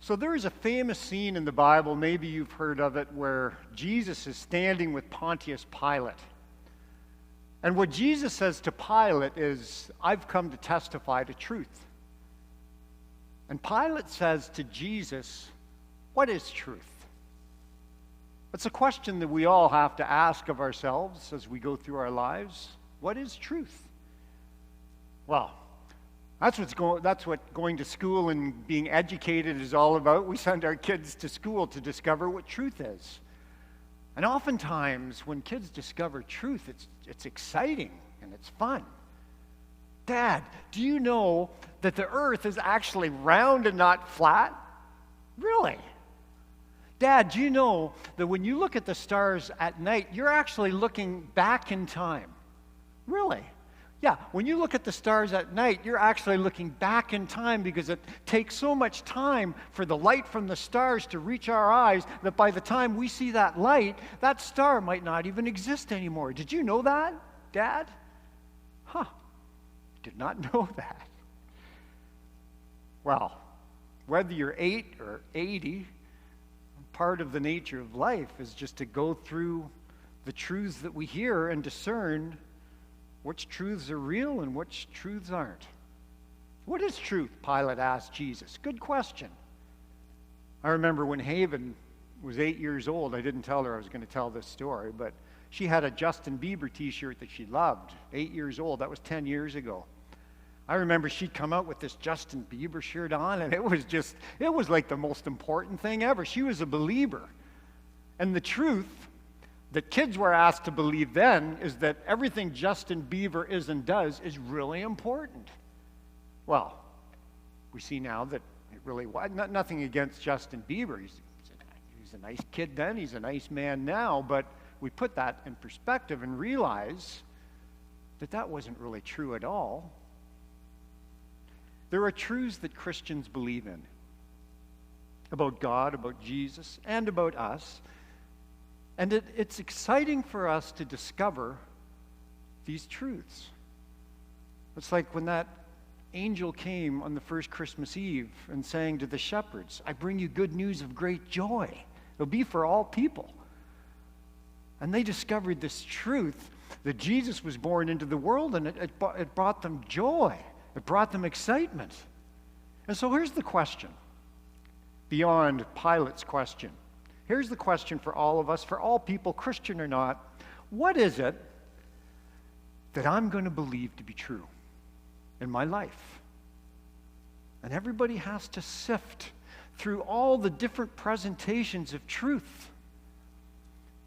So there is a famous scene in the Bible, maybe you've heard of it, where Jesus is standing with Pontius Pilate. And what Jesus says to Pilate is, "I've come to testify to truth." And Pilate says to Jesus, "What is truth?" It's a question that we all have to ask of ourselves as we go through our lives. What is truth? Well, that's what going to school and being educated is all about. We send our kids to school to discover what truth is. And oftentimes, when kids discover truth, it's exciting and it's fun. Dad, do you know that the earth is actually round and not flat? Really? Dad, do you know that when you look at the stars at night, you're actually looking back in time? Really? Yeah, when you look at the stars at night, you're actually looking back in time because it takes so much time for the light from the stars to reach our eyes that by the time we see that light, that star might not even exist anymore. Did you know that, Dad? Huh, did not know that. Well, whether you're 8 or 80, part of the nature of life is just to go through the truths that we hear and discern which truths are real and which truths aren't. What is truth? Pilate asked Jesus. Good question. I remember when Haven was 8 years old, I didn't tell her I was going to tell this story, but she had a Justin Bieber t-shirt that she loved. 8 years old, that was 10 years ago. I remember she'd come out with this Justin Bieber shirt on, and it was like the most important thing ever. She was a believer. And the truth that kids were asked to believe then is that everything Justin Bieber is and does is really important. Well, we see now that it really was. Nothing against Justin Bieber. He's a nice kid then, he's a nice man now, but we put that in perspective and realize that that wasn't really true at all. There are truths that Christians believe in about God, about Jesus, and about us. And it's exciting for us to discover these truths. It's like when that angel came on the first Christmas Eve and saying to the shepherds, "I bring you good news of great joy. It'll be for all people." And they discovered this truth that Jesus was born into the world, and it brought them joy. It brought them excitement. And so here's the question, beyond Pilate's question. Here's the question for all of us, for all people, Christian or not. What is it that I'm going to believe to be true in my life? And everybody has to sift through all the different presentations of truth.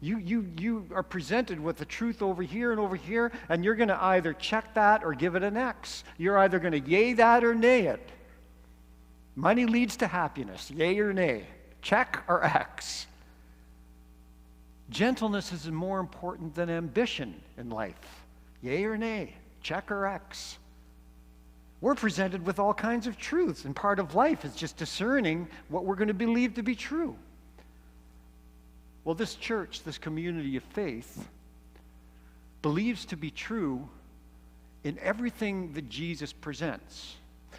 You are presented with the truth over here and over here, and you're going to either check that or give it an X. You're either going to yay that or nay it. Money leads to happiness, yay or nay. Check or X. Gentleness is more important than ambition in life. Yay or nay, check or X. We're presented with all kinds of truths, and part of life is just discerning what we're going to believe to be true. Well, this church, this community of faith, believes to be true in everything that Jesus presents.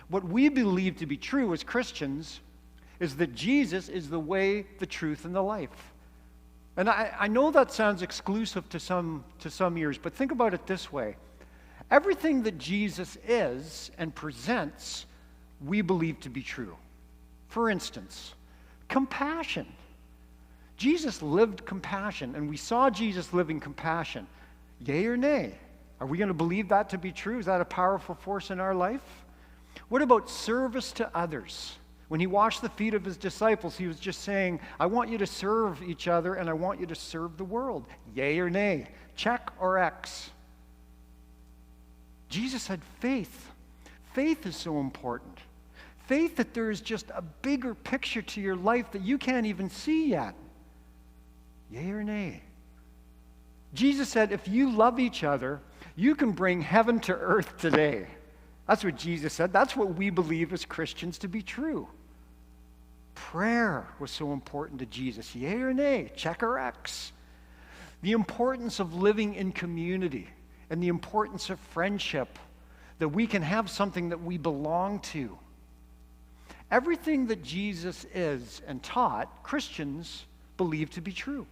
What we believe to be true as Christians is that Jesus is the way, the truth, and the life. And I know that sounds exclusive to some ears, but think about it this way. Everything that Jesus is and presents, we believe to be true. For instance, compassion. Jesus lived compassion, and we saw Jesus living compassion. Yay or nay? Are we going to believe that to be true? Is that a powerful force in our life? What about service to others? When he washed the feet of his disciples, he was just saying, I want you to serve each other and I want you to serve the world. Yay or nay? Check or X? Jesus had faith. Faith is so important. Faith that there is just a bigger picture to your life that you can't even see yet. Yay or nay? Jesus said, if you love each other, you can bring heaven to earth today. That's what Jesus said. That's what we believe as Christians to be true. Prayer was so important to Jesus. Yay or nay? Check or X? The importance of living in community and the importance of friendship, that we can have something that we belong to. Everything that Jesus is and taught, Christians believe to be true.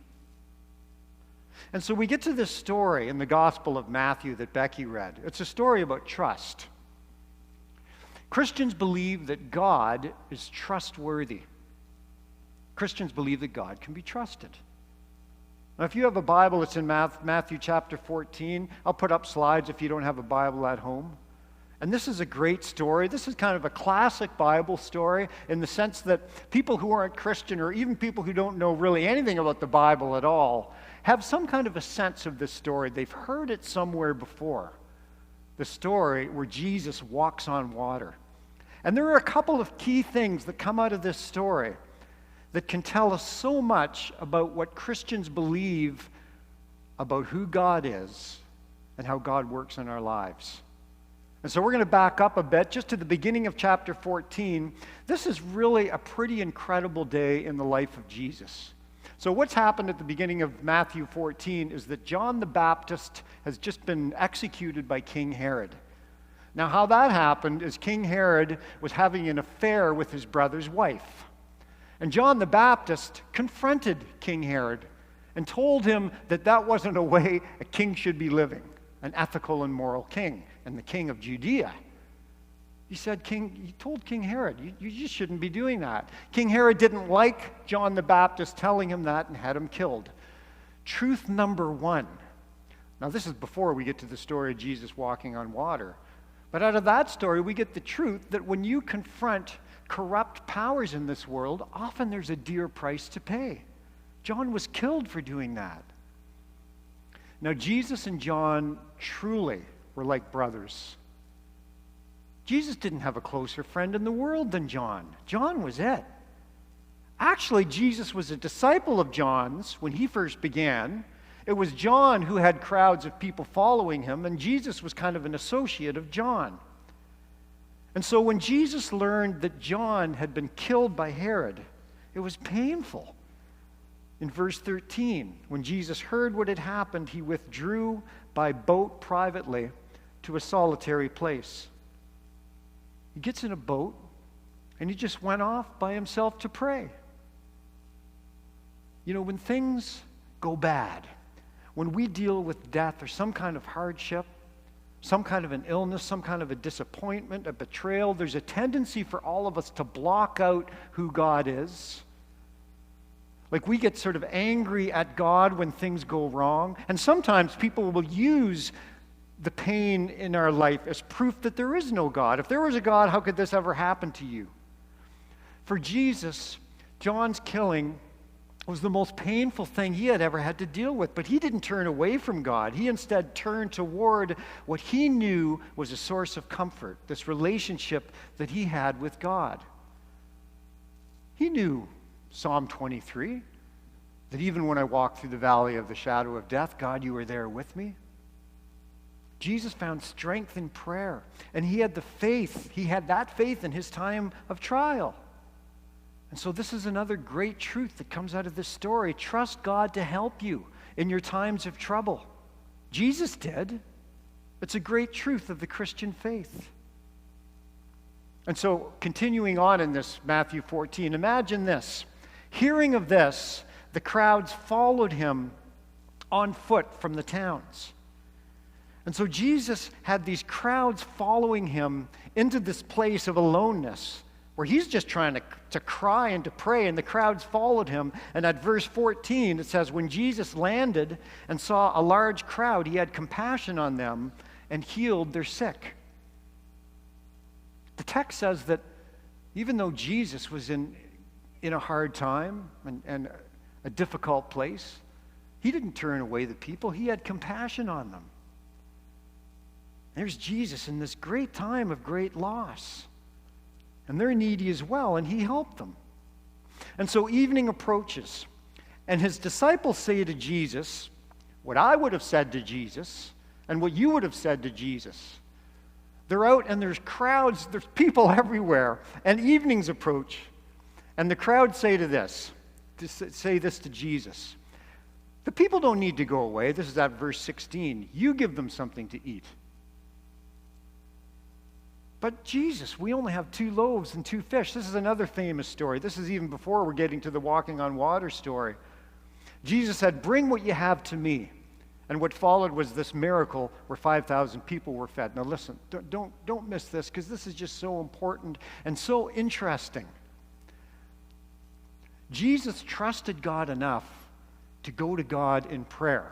And so we get to this story in the Gospel of Matthew that Becky read. It's a story about trust. Christians believe that God is trustworthy. Christians believe that God can be trusted. Now, if you have a Bible, it's in Matthew chapter 14. I'll put up slides if you don't have a Bible at home. And this is a great story. This is kind of a classic Bible story in the sense that people who aren't Christian, or even people who don't know really anything about the Bible at all, have some kind of a sense of this story. They've heard it somewhere before. The story where Jesus walks on water. And there are a couple of key things that come out of this story that can tell us so much about what Christians believe about who God is and how God works in our lives. And so we're going to back up a bit just to the beginning of chapter 14. This is really a pretty incredible day in the life of Jesus. So what's happened at the beginning of Matthew 14 is that John the Baptist has just been executed by King Herod. Now, how that happened is King Herod was having an affair with his brother's wife. And John the Baptist confronted King Herod and told him that that wasn't a way a king should be living, an ethical and moral king, and the king of Judea. He told King Herod, you just shouldn't be doing that. King Herod didn't like John the Baptist telling him that and had him killed. Truth number one. Now, this is before we get to the story of Jesus walking on water. But out of that story, we get the truth that when you confront corrupt powers in this world, often there's a dear price to pay. John was killed for doing that. Now, Jesus and John truly were like brothers. Jesus didn't have a closer friend in the world than John. John was it. Actually, Jesus was a disciple of John's when he first began. It was John who had crowds of people following him, and Jesus was kind of an associate of John. And so when Jesus learned that John had been killed by Herod, it was painful. In verse 13, when Jesus heard what had happened, he withdrew by boat privately to a solitary place. He gets in a boat, and he just went off by himself to pray. You know, when things go bad, when we deal with death or some kind of hardship, some kind of an illness, some kind of a disappointment, a betrayal, there's a tendency for all of us to block out who God is. Like we get sort of angry at God when things go wrong. And sometimes people will use the pain in our life as proof that there is no God. If there was a God, how could this ever happen to you? For Jesus, John's killing was the most painful thing he had ever had to deal with. But he didn't turn away from God. He instead turned toward what he knew was a source of comfort, this relationship that he had with God. He knew Psalm 23, that even when I walk through the valley of the shadow of death, God, you are there with me. Jesus found strength in prayer, and he had the faith. He had that faith in his time of trial. And so this is another great truth that comes out of this story. Trust God to help you in your times of trouble. Jesus did. It's a great truth of the Christian faith. And so continuing on in this Matthew 14, imagine this. Hearing of this, the crowds followed him on foot from the towns. And so Jesus had these crowds following him into this place of aloneness, where he's just trying to cry and to pray, and the crowds followed him. And at verse 14, it says, when Jesus landed and saw a large crowd, he had compassion on them and healed their sick. The text says that even though Jesus was in a hard time and a difficult place, he didn't turn away the people. He had compassion on them. There's Jesus in this great time of great loss. And they're needy as well, and he helped them. And so evening approaches, and his disciples say to Jesus what I would have said to Jesus and what you would have said to Jesus. They're out, and there's crowds, there's people everywhere, and evenings approach. And the crowd say this to Jesus. The people don't need to go away. This is at verse 16. You give them something to eat. But Jesus, we only have 2 loaves and 2 fish. This is another famous story. This is even before we're getting to the walking on water story. Jesus said, "Bring what you have to me." And what followed was this miracle where 5,000 people were fed. Now listen, don't miss this, because this is just so important and so interesting. Jesus trusted God enough to go to God in prayer.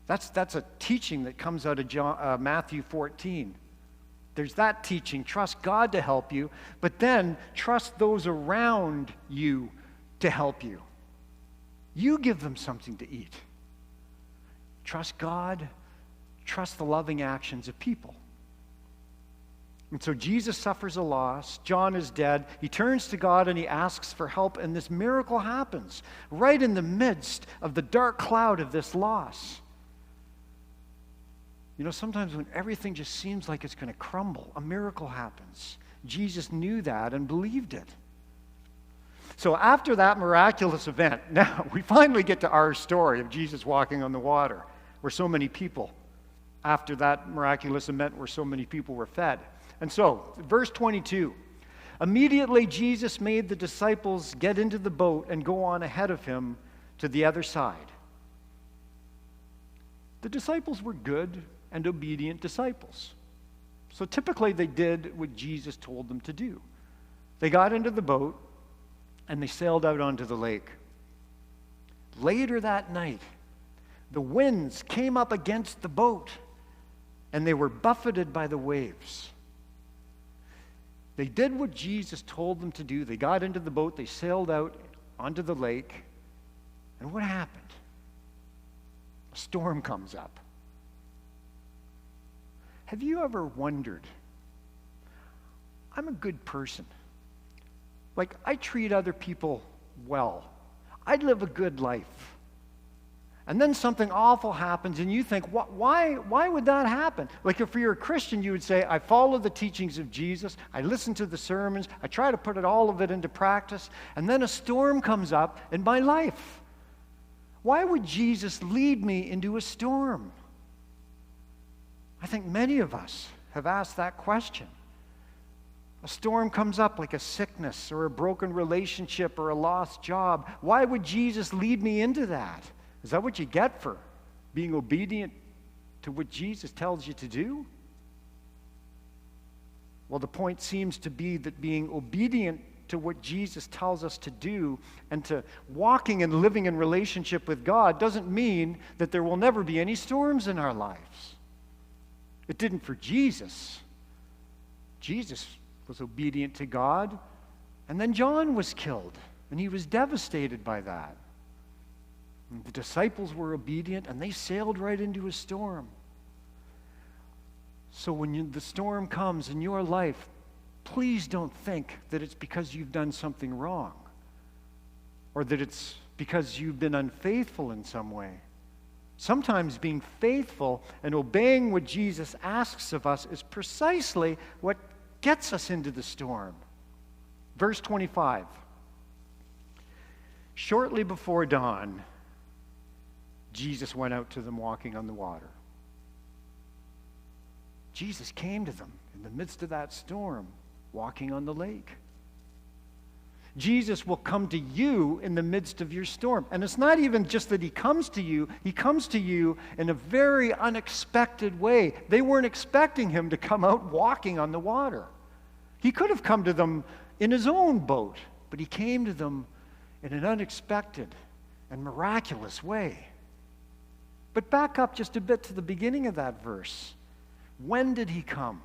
That's a teaching that comes out of Matthew 14. There's that teaching. Trust God to help you, but then trust those around you to help you. You give them something to eat. Trust God. Trust the loving actions of people. And so Jesus suffers a loss. John is dead. He turns to God and he asks for help, and this miracle happens right in the midst of the dark cloud of this loss. You know, sometimes when everything just seems like it's going to crumble, a miracle happens. Jesus knew that and believed it. So after that miraculous event, now we finally get to our story of Jesus walking on the water, where so many people, after that miraculous event, where so many people were fed. And so, verse 22, immediately Jesus made the disciples get into the boat and go on ahead of him to the other side. The disciples were good and obedient disciples. So typically they did what Jesus told them to do. They got into the boat and they sailed out onto the lake. Later that night, the winds came up against the boat and they were buffeted by the waves. They did what Jesus told them to do. They got into the boat, they sailed out onto the lake, and what happened? A storm comes up. Have you ever wondered, I'm a good person. Like, I treat other people well. I live a good life. And then something awful happens and you think, why would that happen? Like, if you're a Christian, you would say, I follow the teachings of Jesus, I listen to the sermons, I try to put all of it into practice, and then a storm comes up in my life. Why would Jesus lead me into a storm? I think many of us have asked that question. A storm comes up like a sickness or a broken relationship or a lost job. Why would Jesus lead me into that? Is that what you get for being obedient to what Jesus tells you to do? Well, the point seems to be that being obedient to what Jesus tells us to do and to walking and living in relationship with God doesn't mean that there will never be any storms in our lives. It didn't for Jesus. Jesus was obedient to God, and then John was killed, and he was devastated by that. And the disciples were obedient, and they sailed right into a storm. So when the storm comes in your life, please don't think that it's because you've done something wrong, or that it's because you've been unfaithful in some way. Sometimes being faithful and obeying what Jesus asks of us is precisely what gets us into the storm. Verse 25. Shortly before dawn, Jesus went out to them walking on the water. Jesus came to them in the midst of that storm, walking on the lake. Jesus will come to you in the midst of your storm. And it's not even just that he comes to you in a very unexpected way. They weren't expecting him to come out walking on the water. He could have come to them in his own boat, but he came to them in an unexpected and miraculous way. But back up just a bit to the beginning of that verse. When did he come?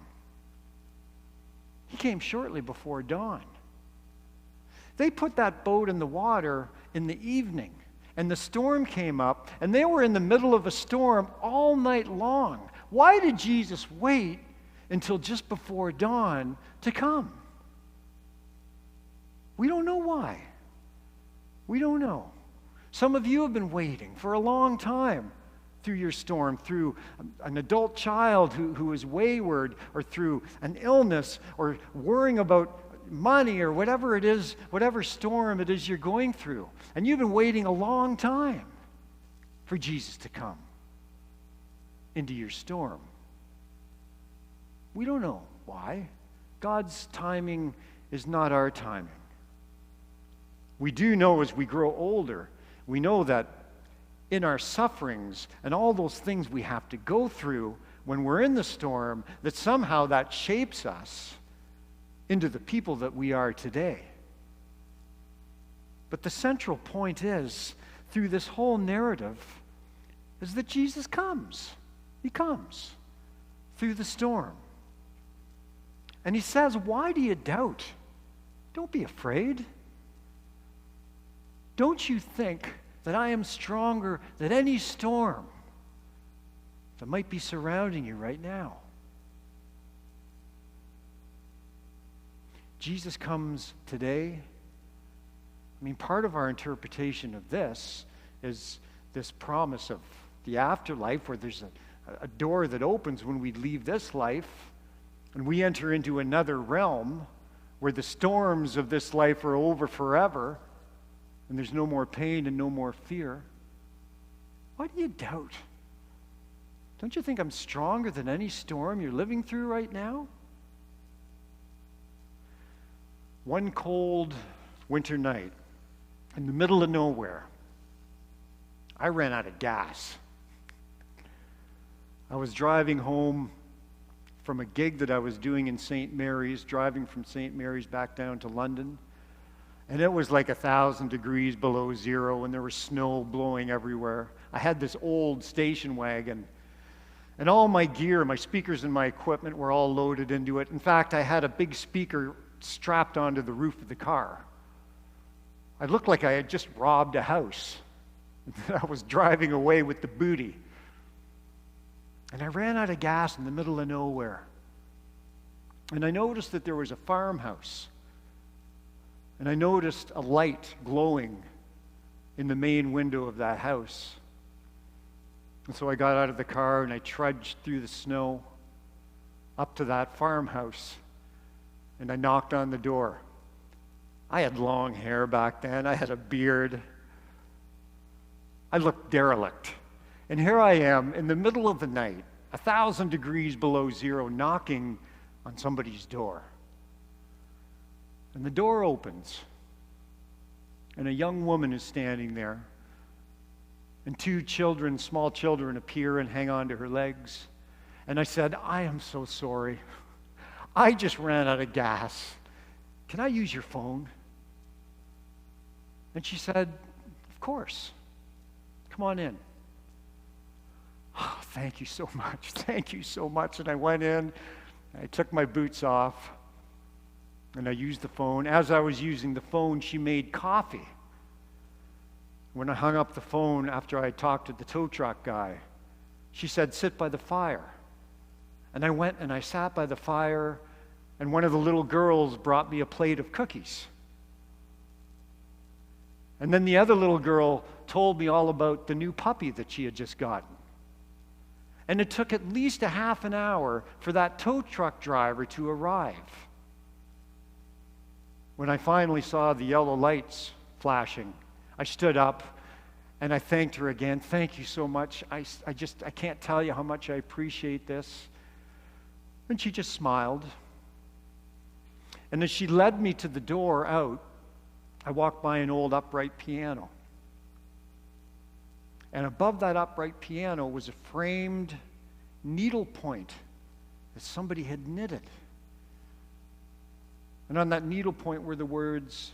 He came shortly before dawn. They put that boat in the water in the evening, and the storm came up, and they were in the middle of a storm all night long. Why did Jesus wait until just before dawn to come? We don't know why. We don't know. Some of you have been waiting for a long time through your storm, through an adult child who is wayward, or through an illness, or worrying about money, or whatever it is, whatever storm it is you're going through. And you've been waiting a long time for Jesus to come into your storm. We don't know Why? God's timing is not our timing. We do know as we grow older, we know that in our sufferings and all those things we have to go through when we're in the storm, that somehow that shapes us into the people that we are today. But the central point is, through this whole narrative, is that Jesus comes. He comes through the storm. And he says, why do you doubt? Don't be afraid. Don't you think that I am stronger than any storm that might be surrounding you right now? Jesus comes today. I mean, part of our interpretation of this is this promise of the afterlife, where there's a door that opens when we leave this life and we enter into another realm where the storms of this life are over forever and there's no more pain and no more fear. Why do you doubt? Don't you think I'm stronger than any storm you're living through right now? One cold winter night, in the middle of nowhere, I ran out of gas. I was driving home from a gig that I was doing in St. Mary's, driving from St. Mary's back down to London. And it was like 1,000 degrees below zero, and there was snow blowing everywhere. I had this old station wagon, and all my gear, my speakers and my equipment were all loaded into it. In fact, I had a big speaker strapped onto the roof of the car. I looked like I had just robbed a house. I was driving away with the booty. And I ran out of gas in the middle of nowhere. And I noticed that there was a farmhouse. And I noticed a light glowing in the main window of that house. And so I got out of the car and I trudged through the snow up to that farmhouse. And I knocked on the door. I had long hair back then. I had a beard. I looked derelict. And here I am in the middle of the night, 1,000 degrees below zero, knocking on somebody's door. And the door opens. And a young woman is standing there. And two children, small children, appear and hang on to her legs. And I said, I am so sorry. I just ran out of gas. Can I use your phone? And she said, of course. Come on in. Oh, thank you so much. Thank you so much. And I went in. I took my boots off. And I used the phone. As I was using the phone, she made coffee. When I hung up the phone after I talked to the tow truck guy, she said, sit by the fire. And I went and I sat by the fire, and one of the little girls brought me a plate of cookies. And then the other little girl told me all about the new puppy that she had just gotten. And it took at least a half an hour for that tow truck driver to arrive. When I finally saw the yellow lights flashing, I stood up and I thanked her again. Thank you so much. I can't tell you how much I appreciate this. And she just smiled. And as she led me to the door out, I walked by an old upright piano. And above that upright piano was a framed needlepoint that somebody had knitted. And on that needlepoint were the words,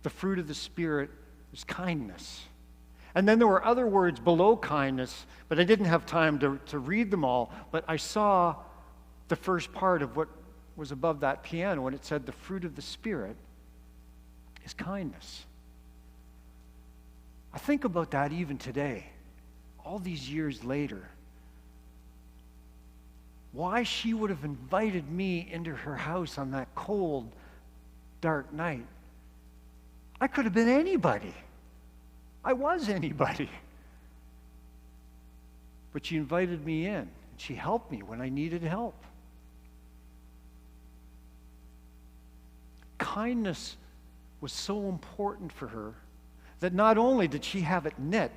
the fruit of the Spirit is kindness. And then there were other words below kindness, but I didn't have time to read them all. But I saw the first part of what was above that piano, and it said, the fruit of the Spirit is kindness. I think about that even today, all these years later. Why she would have invited me into her house on that cold, dark night. I could have been anybody. I was anybody. But she invited me in, and she helped me when I needed help. Kindness was so important for her that not only did she have it knit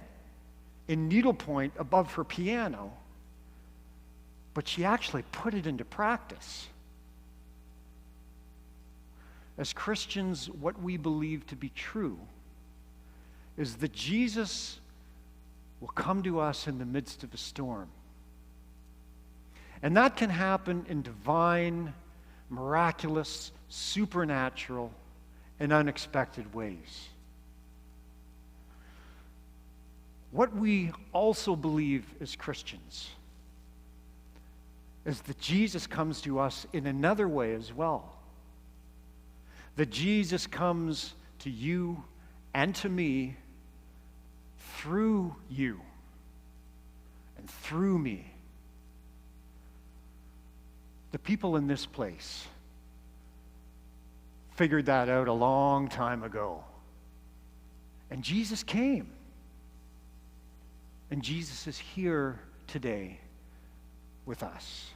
in needlepoint above her piano, but she actually put it into practice. As Christians, what we believe to be true is that Jesus will come to us in the midst of a storm. And that can happen in divine, miraculous, supernatural, and unexpected ways. What we also believe as Christians is that Jesus comes to us in another way as well. That Jesus comes to you and to me through you and through me. The people in this place figured that out a long time ago. And Jesus came. And Jesus is here today with us.